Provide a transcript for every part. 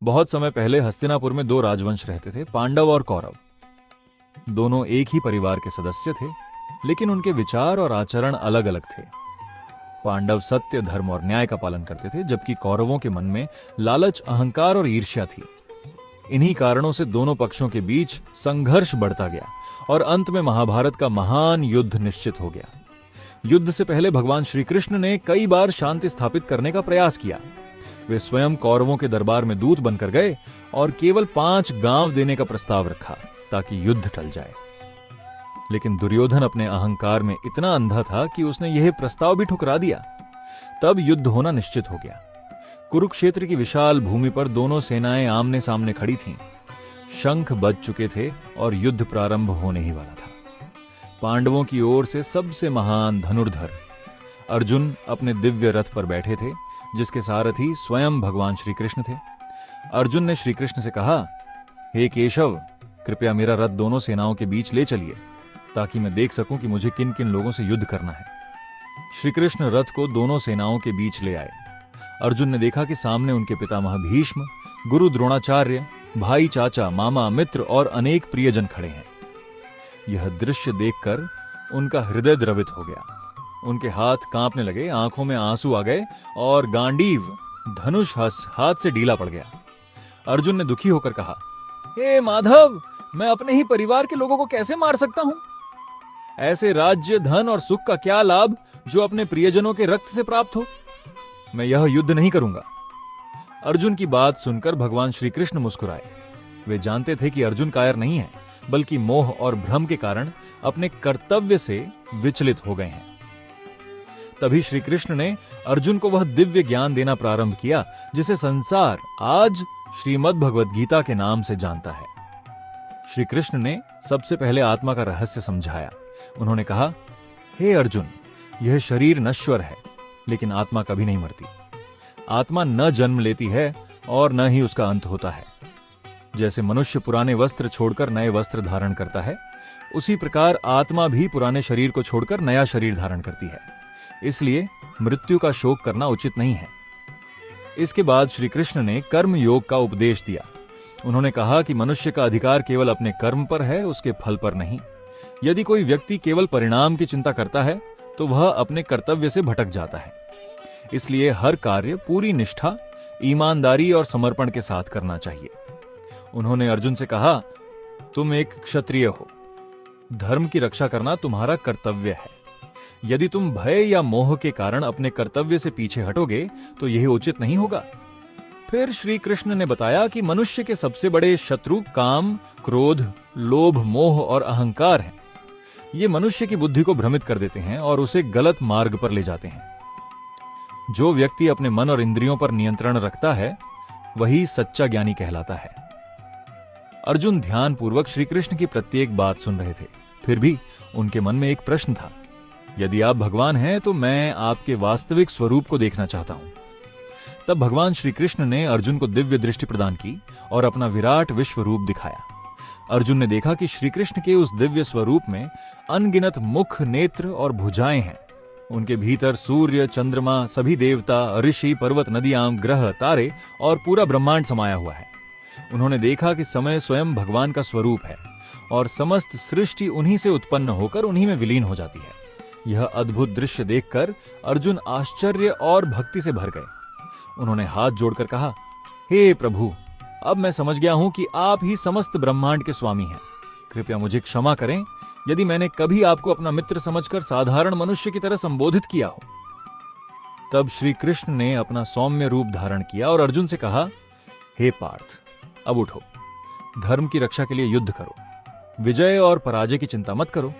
बहुत समय पहले हस्तिनापुर में दो राजवंश रहते थे, पांडव और कौरव। दोनों एक ही परिवार के सदस्य थे, लेकिन उनके विचार और आचरण अलग अलग थे। पांडव सत्य, धर्म और न्याय का पालन करते थे, जबकि कौरवों के मन में लालच, अहंकार और ईर्ष्या थी। इन्हीं कारणों से दोनों पक्षों के बीच संघर्ष बढ़ता गया और अंत में महाभारत का महान युद्ध निश्चित हो गया। युद्ध से पहले भगवान श्री कृष्ण ने कई बार शांति स्थापित करने का प्रयास किया। वे स्वयं कौरवों के दरबार में दूत बनकर गए और केवल 5 गांव देने का प्रस्ताव रखा ताकि युद्ध टल जाए। लेकिन दुर्योधन अपने अहंकार में इतना अंधा था कि उसने यह प्रस्ताव भी ठुकरा दिया। तब युद्ध होना निश्चित हो गया। कुरुक्षेत्र की विशाल भूमि पर दोनों सेनाएं आमने सामने खड़ी थीं। शंख बज चुके थे और युद्ध प्रारंभ होने ही वाला था। पांडवों की ओर से सबसे महान धनुर्धर अर्जुन अपने दिव्य रथ पर बैठे थे, जिसके सारथी स्वयं भगवान श्री कृष्ण थे। अर्जुन ने श्री कृष्ण से कहा, हे केशव, कृपया मेरा रथ दोनों सेनाओं के बीच ले चलिए ताकि मैं देख सकूं कि मुझे किन किन लोगों से युद्ध करना है। श्री कृष्ण रथ को दोनों सेनाओं के बीच ले आए। अर्जुन ने देखा कि सामने उनके पितामह भीष्म, गुरु द्रोणाचार्य, भाई, चाचा, मामा, मित्र और अनेक प्रियजन खड़े हैं। यह दृश्य देखकर उनका हृदय द्रवित हो गया। उनके हाथ कांपने लगे, आंखों में आंसू आ गए और गांडीव, धनुष हाथ से ढीला पड़ गया। अर्जुन ने दुखी होकर कहा, हे माधव, मैं अपने ही परिवार के लोगों को कैसे मार सकता हूं? ऐसे राज्य, धन और सुख का क्या लाभ जो अपने प्रियजनों के रक्त से प्राप्त हो? मैं यह युद्ध नहीं करूंगा। अर्जुन की बात सुनकर भगवान श्री कृष्ण मुस्कुराए। वे जानते थे कि अर्जुन कायर नहीं है, बल्कि मोह और भ्रम के कारण अपने कर्तव्य से विचलित हो गए हैं। तभी श्री कृष्ण ने अर्जुन को वह दिव्य ज्ञान देना प्रारंभ किया जिसे संसार आज श्रीमद् भगवद गीता के नाम से जानता है। श्री कृष्ण ने सबसे पहले आत्मा का रहस्य समझाया। उन्होंने कहा, हे अर्जुन, यह शरीर नश्वर है, लेकिन आत्मा कभी नहीं मरती। आत्मा न जन्म लेती है और न ही उसका अंत होता है। जैसे मनुष्य पुराने वस्त्र छोड़कर नए वस्त्र धारण करता है, उसी प्रकार आत्मा भी पुराने शरीर को छोड़कर नया शरीर धारण करती है। इसलिए मृत्यु का शोक करना उचित नहीं है। इसके बाद श्री कृष्ण ने कर्म योग का उपदेश दिया। उन्होंने कहा कि मनुष्य का अधिकार केवल अपने कर्म पर है, उसके फल पर नहीं। यदि कोई व्यक्ति केवल परिणाम की चिंता करता है तो वह अपने कर्तव्य से भटक जाता है। इसलिए हर कार्य पूरी निष्ठा, ईमानदारी और समर्पण के साथ करना चाहिए। उन्होंने अर्जुन से कहा, तुम एक क्षत्रिय हो, धर्म की रक्षा करना तुम्हारा कर्तव्य है। यदि तुम भय या मोह के कारण अपने कर्तव्य से पीछे हटोगे तो यह उचित नहीं होगा। फिर श्री कृष्ण ने बताया कि मनुष्य के सबसे बड़े शत्रु काम, क्रोध, लोभ, मोह और अहंकार हैं। ये मनुष्य की बुद्धि को भ्रमित कर देते हैं और उसे गलत मार्ग पर ले जाते हैं। जो व्यक्ति अपने मन और इंद्रियों पर नियंत्रण रखता है, वही सच्चा ज्ञानी कहलाता है। अर्जुन ध्यानपूर्वक श्री कृष्ण की प्रत्येक बात सुन रहे थे। फिर भी उनके मन में एक प्रश्न था, यदि आप भगवान हैं तो मैं आपके वास्तविक स्वरूप को देखना चाहता हूं। तब भगवान श्री कृष्ण ने अर्जुन को दिव्य दृष्टि प्रदान की और अपना विराट विश्व रूप दिखाया। अर्जुन ने देखा कि श्री कृष्ण के उस दिव्य स्वरूप में अनगिनत मुख, नेत्र और भुजाएं हैं। उनके भीतर सूर्य, चंद्रमा, सभी देवता, ऋषि, पर्वत, नदियां, ग्रह, तारे और पूरा ब्रह्मांड समाया हुआ है। उन्होंने देखा कि समय स्वयं भगवान का स्वरूप है और समस्त सृष्टि उन्हीं से उत्पन्न होकर उन्हीं में विलीन हो जाती है। यह अद्भुत दृश्य देखकर अर्जुन आश्चर्य और भक्ति से भर गए। उन्होंने हाथ जोड़कर कहा, हे प्रभु, अब मैं समझ गया हूं कि आप ही समस्त ब्रह्मांड के स्वामी हैं। कृपया मुझे क्षमा करें यदि मैंने कभी आपको अपना मित्र समझकर साधारण मनुष्य की तरह संबोधित किया हो। तब श्री कृष्ण ने अपना सौम्य रूप धारण किया और अर्जुन से कहा, हे पार्थ, अब उठो, धर्म की रक्षा के लिए युद्ध करो। विजय और पराजय की चिंता मत करो।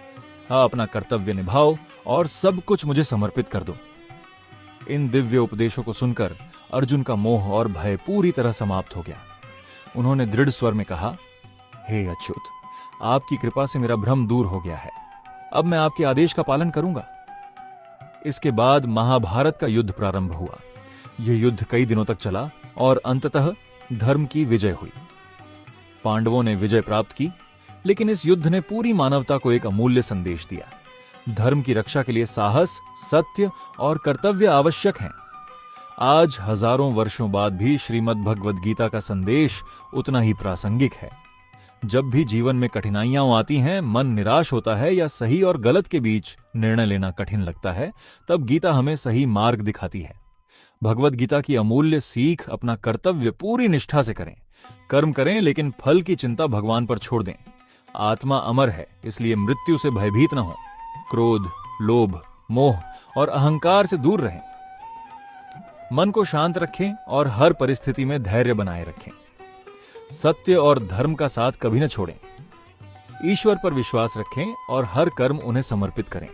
अपना कर्तव्य निभाओ और सब कुछ मुझे समर्पित कर दो। इन दिव्य उपदेशों को सुनकर अर्जुन का मोह और भय पूरी तरह समाप्त हो गया। उन्होंने दृढ़ स्वर में कहा, हे अच्युत, आपकी कृपा से मेरा भ्रम दूर हो गया है। अब मैं आपके आदेश का पालन करूंगा। इसके बाद महाभारत का युद्ध प्रारंभ हुआ। यह युद्ध कई दिनों तक चला और अंततः धर्म की विजय हुई। पांडवों ने विजय प्राप्त की, लेकिन इस युद्ध ने पूरी मानवता को एक अमूल्य संदेश दिया। धर्म की रक्षा के लिए साहस, सत्य और कर्तव्य आवश्यक हैं। आज हजारों वर्षों बाद भी श्रीमद् भगवद गीता का संदेश उतना ही प्रासंगिक है। जब भी जीवन में कठिनाइयां आती हैं, मन निराश होता है या सही और गलत के बीच निर्णय लेना कठिन लगता है, तब गीता हमें सही मार्ग दिखाती है। भगवद गीता की अमूल्य सीख, अपना कर्तव्य पूरी निष्ठा से करें, कर्म करें लेकिन फल की चिंता भगवान पर छोड़ दें। आत्मा अमर है, इसलिए मृत्यु से भयभीत न हो। क्रोध, लोभ, मोह और अहंकार से दूर रहें। मन को शांत रखें और हर परिस्थिति में धैर्य बनाए रखें। सत्य और धर्म का साथ कभी न छोड़ें। ईश्वर पर विश्वास रखें और हर कर्म उन्हें समर्पित करें।